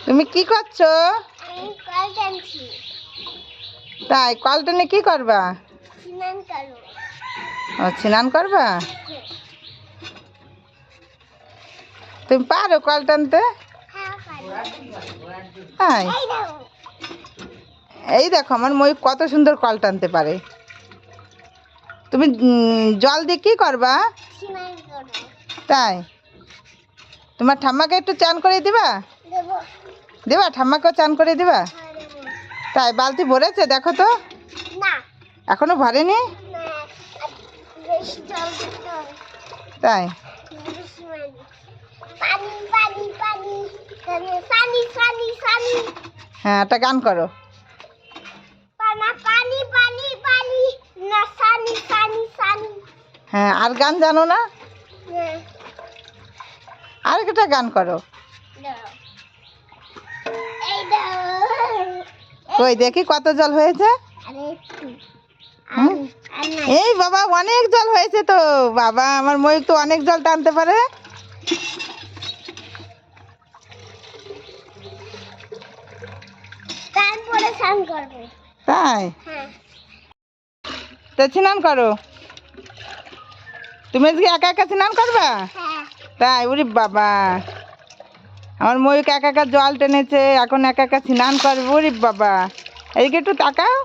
তুমি কি করছো? আমি কল টানছি। তাই কল টেনে কি করবা? স্নান করব। ও স্নান করবা? তুমি পারো কল টানতে? হ্যাঁ পারি। তাই এই দেখো। এই দেখো আমার ময়ূর কত সুন্দর কল টানতে পারে। তুমি জল দিয়ে কি করবা? স্নান করব। তাই তোমার ঠাম্মাকে একটু চান করে দিবা? দেবো। দিবা ঠাম্মাকেও চান করে দিবা? হ্যাঁ দেবো। তাই বালতি ভরেছে দেখো তো? না এখনো ভরেনি? না আর বেশি জল দিতে হবে। তাই বেশি পানি পানি পানি পানি পানি পানি পানি হ্যাঁ একটা গান করো। পানা পানি পানি পানি না পানি পানি পানি। হ্যাঁ আর গান জানো না? হ্যাঁ আর একটা গান করো। দাও। এই দাও। কই দেখি কত জল হয়েছে। আরে একটু হুম? আর না এই বাবা অনেক জল হয়েছে তো। বাবা আমার ময়ূর তো অনেক জল টানতে পারে। তারপরে স্নান করবো। তাই হ্যাঁ তো স্নান করো। তুমি আজকে একা একা স্নান করবা? হ্যাঁ তাই ওরে বাবা আমার ময়ূরকে একা একা জল টেনেছে, এখন একা একা স্নান করবে। ওরে বাবা এদিকে একটু তাকাও।